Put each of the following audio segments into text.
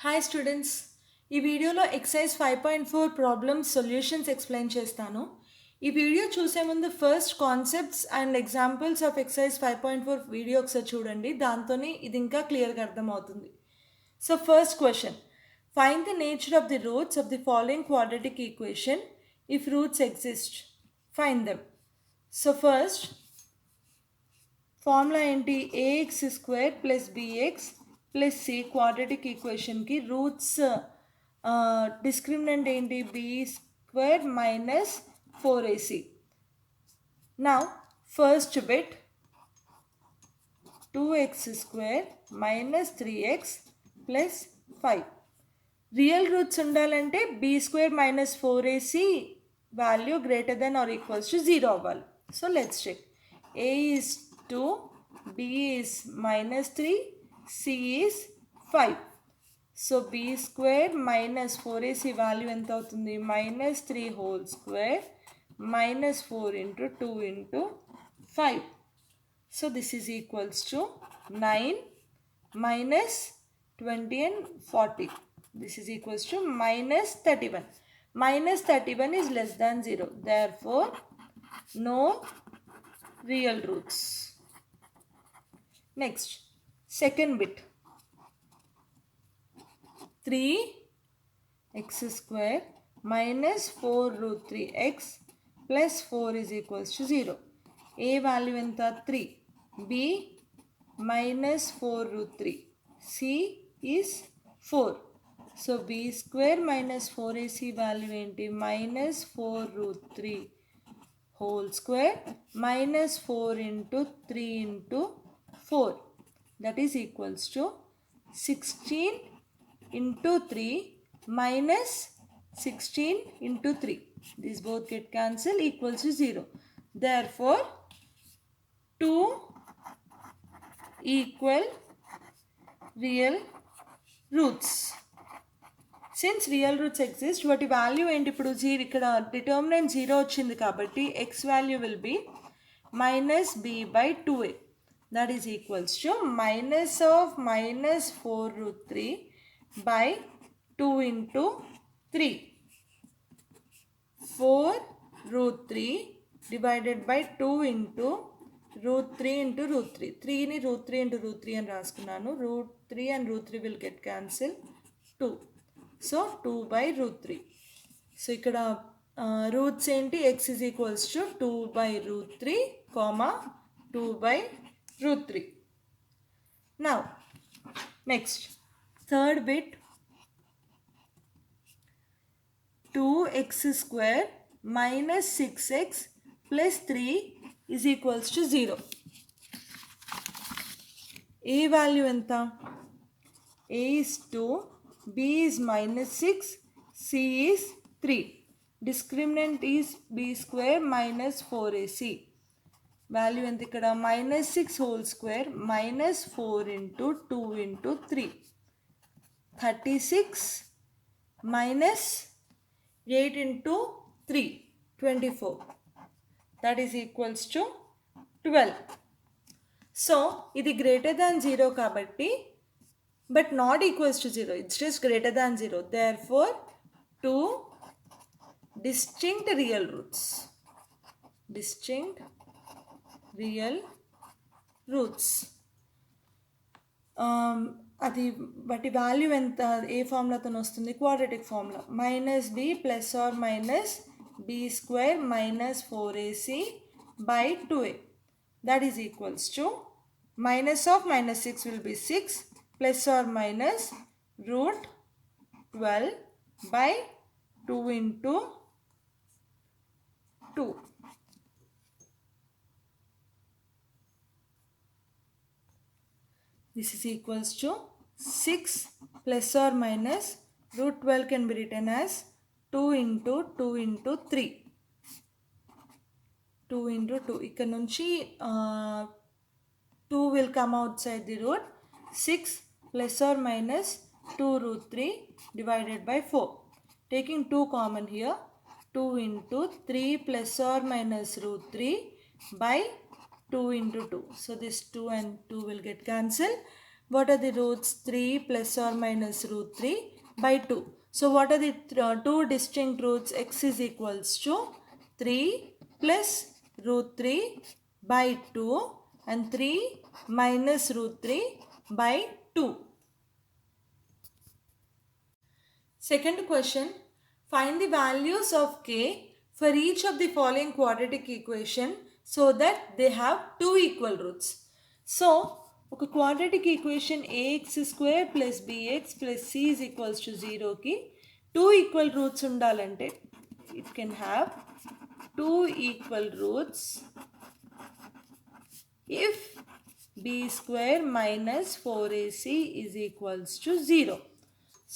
Hi students, ఈ వీడియోలో excise 5.4 problems solutions explain చేస్తాను. ఈ వీడియో చూసే ముందు first concepts and examples of exercise 5.4 video ఒకసారి చూడండి. దాంతోనే ఇది ఇంకా క్లియర్గా అర్థమవుతుంది. So first question, find the nature of the roots of the following quadratic equation if roots exist. Find them. So first formula ఏంటి? Ax square plus bx plus c quadratic ఈక్వేషన్కి roots discriminant ఏంటి? B square minus 4ac. Now first bit 2x square minus 3x plus 5. Real roots ఉండాలంటే B square minus 4ac value greater than or equals to 0 అవ్వాలి. So let's check. a is 2, b is minus 3, c is 5. So b square minus 4ac value ఎంత అవుతుంది? minus 3 whole square minus 4 into 2 into 5. So this is equals to 9 minus 20 and 40. This is equals to minus 31. Minus 31 is less than 0. Therefore, no real roots. Next, second bit. 3x square minus 4 root 3x plus 4 is equals to 0. A value enta 3. B minus 4 root 3. C is 4. So b square minus 4ac value enti? Minus 4 root 3 whole square minus 4 into 3 into 4. That is equals to 16 into 3 minus 16 into 3. These both get cancelled, equals to 0. Therefore, 2 equal real roots. Since real roots exist, వాటి value ఏంటి? ఇప్పుడు zero, ఇక్కడ determinant 0 వచ్చింది కాబట్టి x value will be minus b by 2a. That is equals to minus of minus 4 root 3 by 2 into 3. 4 root 3 divided by 2 into root 3 into root 3. 3 ni root 3 into root 3 అని రాసుకున్నాను. root 3 and root 3 will get cancelled. 2. So 2 by root 3. So ఇక్కడ roots ఏంటి? x is equals to 2 by root 3 comma 2 by root 3. Now next, third bit, 2x square minus 6x plus 3 is equals to 0. A value enta? A is 2, b is minus 6, c is 3. Discriminant is b square minus 4ac. Value enta ikkada? Minus 6 whole square minus 4 into 2 into 3. 36 minus 8 into 3, 24. That is equals to 12. So, ఇది greater than 0 kabatti, but not equals to 0. It's just greater than 0. Therefore, 2 distinct real roots. Distinct real roots. అది వాటి value ఎంత? ఏ ఫార్ములాతో వస్తుంది? Quadratic formula. Minus b plus or minus b square minus 4ac by 2a. That is equals to minus of minus 6 will be 6 plus or minus root 12 by 2 into 2. This is equals to 6 plus or minus root 12 can be written as 2 into 2 into 3. 2 into 2. ఇక్కడ నుంచి 2 will come outside the root. 6 plus or minus 2 root 3 divided by 4. Taking 2 common here. 2 into 3 plus or minus root 3 by 2 into 2. So this 2 and 2 will get cancelled. What are the roots? 3 plus or minus root 3 by 2. So what are the two distinct roots? X is equals to 3 plus root 3 by 2 and 3 minus root 3 by 2. Second question, find the values of k for each of the following quadratic equation so that they have two equal roots. So, ఒక quadratic equation ax square plus bx plus c is equals to 0 కి two equal roots ఉండాలంటే it can have two equal roots if b square minus 4ac is equals to 0.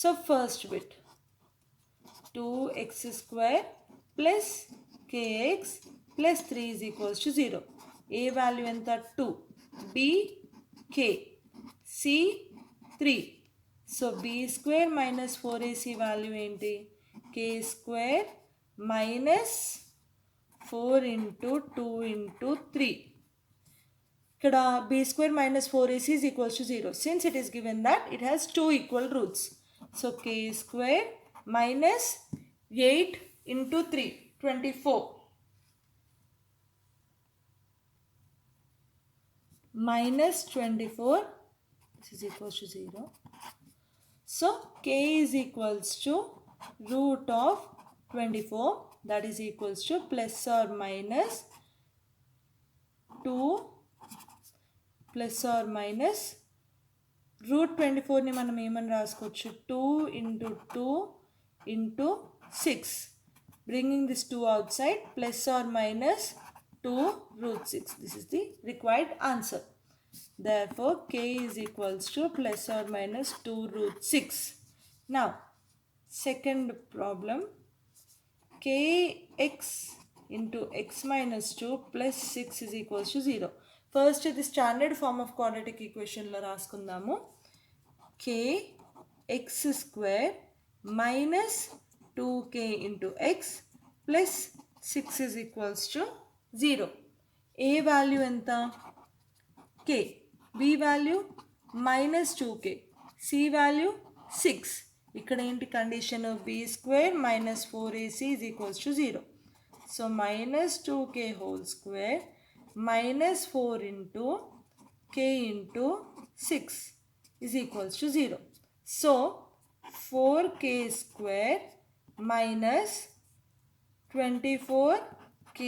So first bit 2x square plus kx plus 3 is equals to 0. A value enta 2, b k, c 3. So b square minus 4ac value enti k square minus 4 into 2 into 3. Ikkada b square minus 4ac is equals to 0. Since it is given that it has two equal roots. So k square minus 8 into 3, 24. Minus 24, this is equals to 0. So k is equals to root of 24, that is equals to plus or minus 2 plus or minus root 24 ni manam emani raskochu 2 into 2 into 6, bringing this 2 outside, plus or minus 2 root 6. This is the required answer. Therefore k is equals to plus or minus 2 root 6. Now second problem, kx into x minus 2 plus 6 is equals to 0. First the standard form of quadratic equation lo raskundamu. K x square minus 2k into x plus 6 is equals to 0. A value enta k, b value minus 2k, c value 6. ఇక్కడ ఏంటి condition b square minus 4ac is equals to 0. So minus 2k whole square minus 4 into k into 6 is equals to 0. So 4k square minus 24k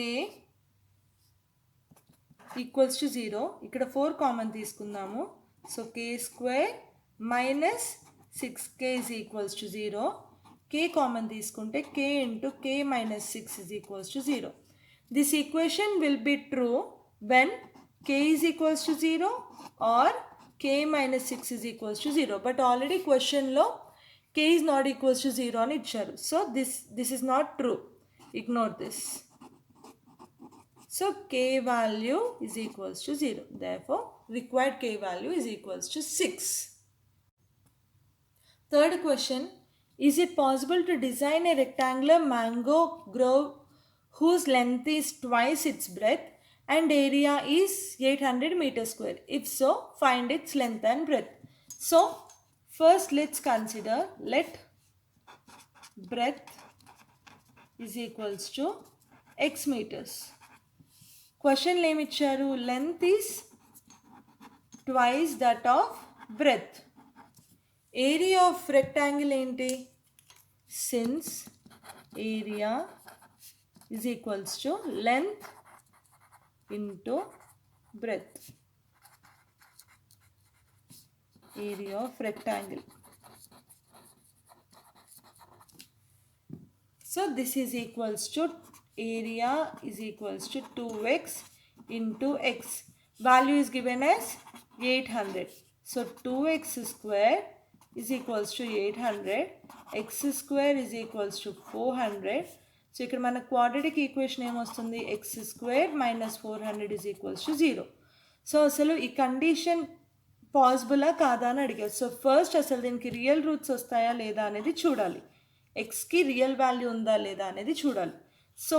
equals to 0. ఇక్కడ 4 common తీసుకుందాము. So k square minus 6k is equals to 0. k common తీసుకుంటే k into k minus 6 is equals to 0. This equation will be true when k is equals to 0 or k minus 6 is equals to 0. But already question lo k is not equals to 0 అని ఇచ్చారు. So this is not true. Ignore this. So k value is equals to 0. Therefore required k value is equals to 6. Third question, is it possible to design a rectangular mango grove whose length is twice its breadth and area is 800 meters square? If so, find its length and breadth. So first let's consider, let breadth is equals to x meters. Question lo em icharu, length is twice that of breadth. Area of rectangle enti? Since area is equals to length into breadth. Area of rectangle. So this is equals to area is equals to 2x into x. Value is given as 800. So 2x square is equals to 800. X square is equals to 400. So ఇక్కడ మన quadratic equation ఏమొస్తుంది? x square minus 400 is equals to 0. So అసలు ఈ condition పాసిబులా కాదా అని అడిగారు. So first అసలు దీనికి రియల్ రూట్స్ వస్తాయా లేదా అనేది చూడాలి. ఎక్స్కి రియల్ వాల్యూ ఉందా లేదా అనేది చూడాలి. So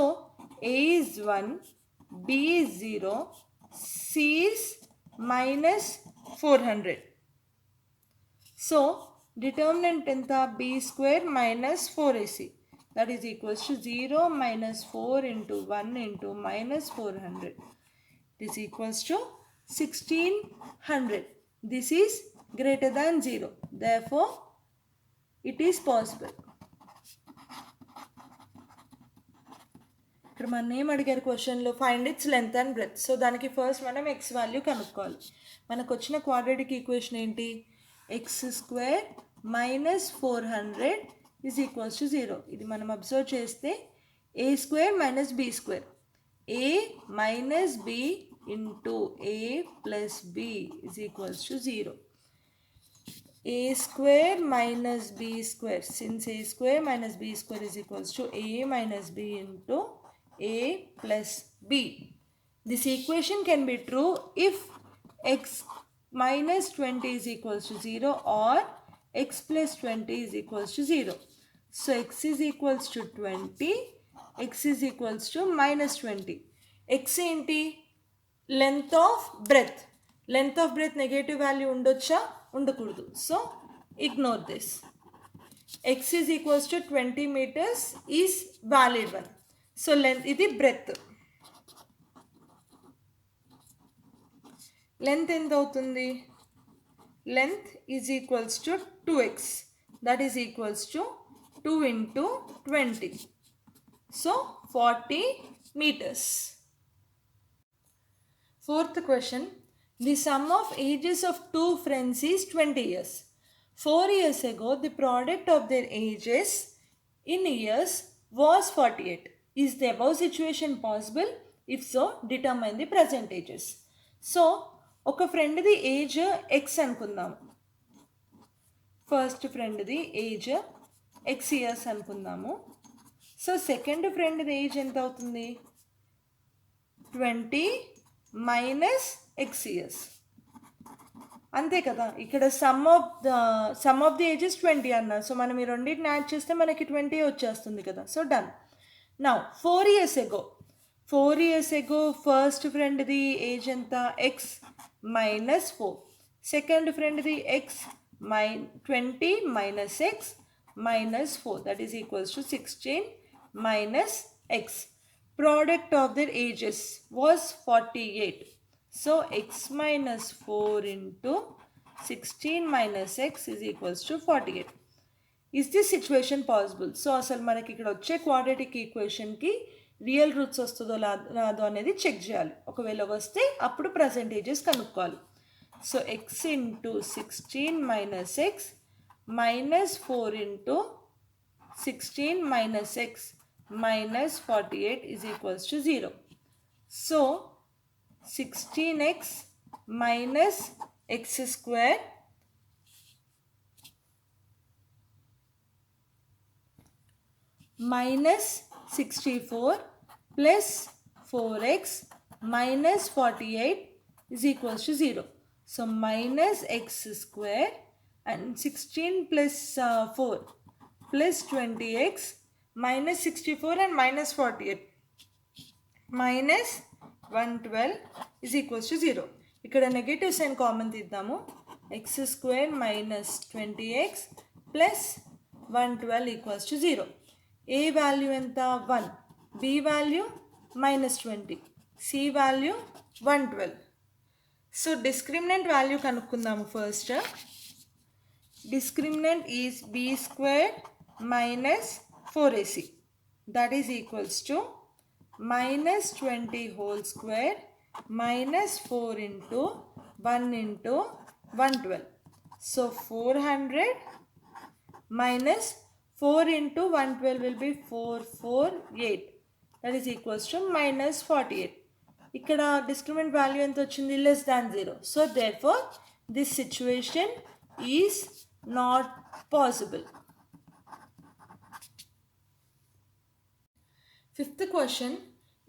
a is 1, b is 0, c is minus 400. So determinant enta b square minus 4ac, that is equals to 0 minus 4 into 1 into minus 400. It is equals to 1600. This is greater than 0. Therefore, it is possible. ఇక్కడ మన ఏం అడిగారు క్వశ్చన్లో, find its length and breadth. So దానికి first మనం x value కనుక్కోవాలి. మనకు వచ్చిన క్వాడ్రాటిక్ ఈక్వేషన్ ఏంటి, x square minus 400 is equals to 0. ఇది మనం అబ్జర్వ్ చేస్తే a square minus b square, a minus b into a plus b is equals to 0. a square minus b square, since a square minus b square is equals to a minus b into a plus b. This equation can be true if x minus 20 is equals to 0 or x plus 20 is equals to 0. So x is equals to 20, x is equals to minus 20. X ఏంటి, length of breadth. Length of breadth negative value ఉండొచ్చా, ఉండకూడదు. So ignore this. x is equals to 20 meters is valid one. So length, ఇది breath. Length ఎంత అవుతుంది, length is equals to 2x, that is equals to 2 into 20. So 40 meters. Fourth question. The sum of ages of two friends is 20 years. 4 years ago, the product of their ages in years was 48. Is the above situation possible? If so, determine the present ages. So, ఒక ఫ్రెండ్ది age X అనుకుందాం. First ఫ్రెండ్ది age X years అనుకుందాము. So second ఫ్రెండ్ది age ఎంత అవుతుంది, 20 minus X years, అంతే కదా. ఇక్కడ some of the ages 20 అన్నారు. సో మనం ఈ రెండింటిని యాడ్ చేస్తే మనకి 20 వచ్చేస్తుంది కదా. So done. Now 4 years ago first ఫ్రెండ్ది ఏజ్ ఎంత, ఎక్స్ మైనస్ 4. సెకండ్ ఫ్రెండ్ది x 20 minus x minus 4, that is equals to 16 minus x. Product of their ages was 48. So x minus 4 into 16 minus x is equals to 48. Is this situation possible? So అసలు మనకి ఇక్కడ వచ్చే quadratic ఈక్వేషన్కి real roots వస్తుందో రాదో అనేది check చేయాలి. ఒకవేళ వస్తే అప్పుడు పర్సెంటేజెస్ కనుక్కోవాలి. So x into 16 minus x minus 4 into 16 minus X minus 48 is equals to 0. So 16x minus x square minus 64 plus 4x minus 48 is equals to 0. So minus x square and 16 plus 4 plus 20x minus 64 and minus 48 minus 112 is equals to 0. ఇక్కడ negative sign common తీద్దాము. X square minus 20x plus 112 equals to 0. A value ఎంత, 1. B value minus 20. C value 112. So discriminant value కనుక్కుందాము first. Discriminant is b square minus 4ac, that is equals to minus 20 whole square minus 4 into 1 into 112. So 400 minus 4 into 112 will be 448, that is equals to minus 48. ఇక్కడ discriminant value ఎంత వచ్చింది, less than 0. So therefore this situation is not possible. Fifth question.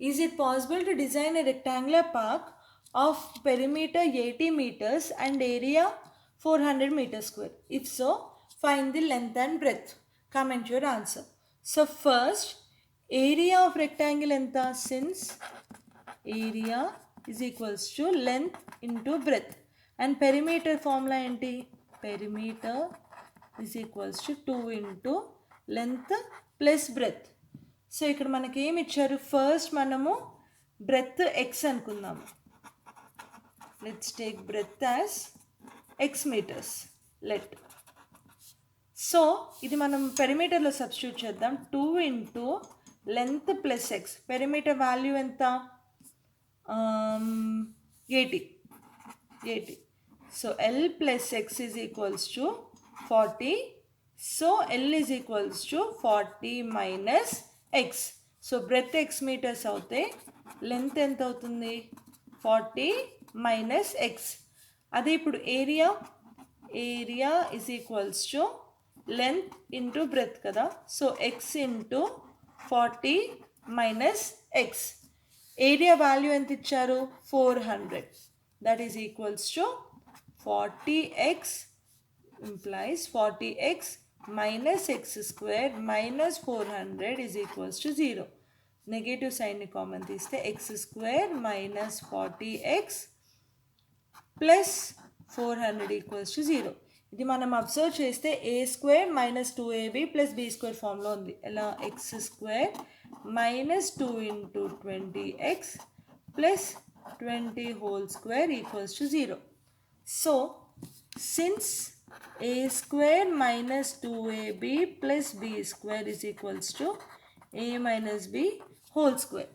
Is it possible to design a rectangular park of perimeter 80 meters and area 400 meters square? If so, find the length and breadth. Comment your answer. So first, area of rectangle enta, since area is equals to length into breadth and perimeter formula enti perimeter is equals to 2 into length plus breadth. So ఇక్కడ మనకి ఏమి ఇచ్చారు, first మనము breadth x అనుకుందాము. Let's take breadth as x meters let. So ఇది మనం పెరిమీటర్లో substitute చేద్దాం. 2 into length plus x, perimeter value ఎంత, 80. So L plus x is equals to 40. So L is equals to 40 minus x. So breadth x meters అవుతే length ఎంత అవుతుంది, 40 minus x. అదే ఇప్పుడు area is equals to length into breadth కదా. So x into 40 minus x. Area value ఎంత ఇచ్చారు, 400. That is equals to 40x implies 40x minus x square minus 400 is equals to 0. Negative sign ni common తీస్తే x square minus 40x plus 400 equals to 0. ఇది మనం observe చేస్తే a square minus 2ab plus b square ఫామ్లో ఉంది. ఎలా, x square minus 2 into 20x plus 20 whole square equals to 0. So since a square minus 2ab plus b square is equals to a minus b whole square.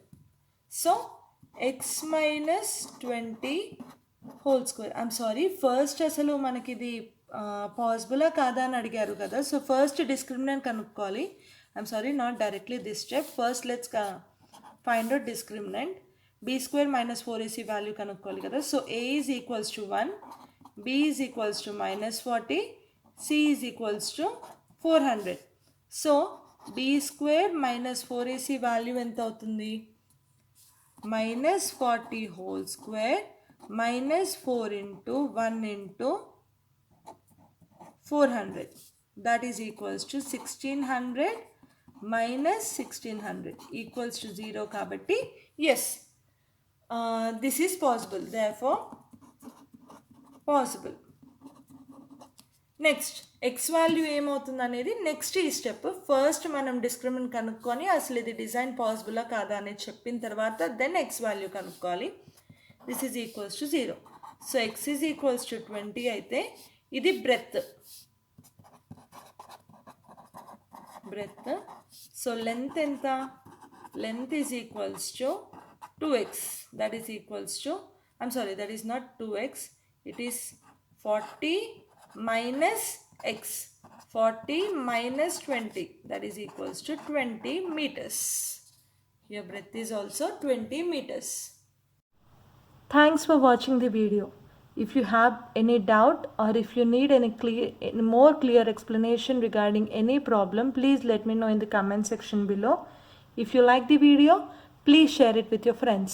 So x minus 20 whole square. I'm sorry, first అసలు మనకి ఇది పాసిబులా కాదా అని అడిగారు కదా. So first discriminant కనుక్కోవాలి. I'm sorry, not directly this step. First let's find out discriminant. b square minus 4ac value కనుక్కోవాలి కదా. So a is equals to 1, b is equals to minus 40, c is equals to 400. So b square minus 4ac value ఎంత అవుతుంది, minus 40 whole square minus 4 into 1 into 400. That is equals to 1600 minus 1600 equals to 0 కాబట్టి yes, this is possible, therefore possible. Next X value ఏమవుతుంది అనేది next ఈ step. First మనం discriminant కనుక్కొని అసలు ఇది డిజైన్ పాసిబులా కాదా అనేది చెప్పిన తర్వాత దెన్ ఎక్స్ వాల్యూ కనుక్కోవాలి. This is equals to 0. So X is equals to 20 అయితే ఇది బ్రెత్. సో లెంత్ ఎంత, length is equals to 2x. That is equals to, I'm sorry, that is not 2x, it is 40 minus x. 40 minus 20, that is equals to 20 meters. Your breadth is also 20 meters. Thanks for watching the video. If you have any doubt or if you need any more clear explanation regarding any problem, please let me know in the comment section below. If you like the video, please share it with your friends.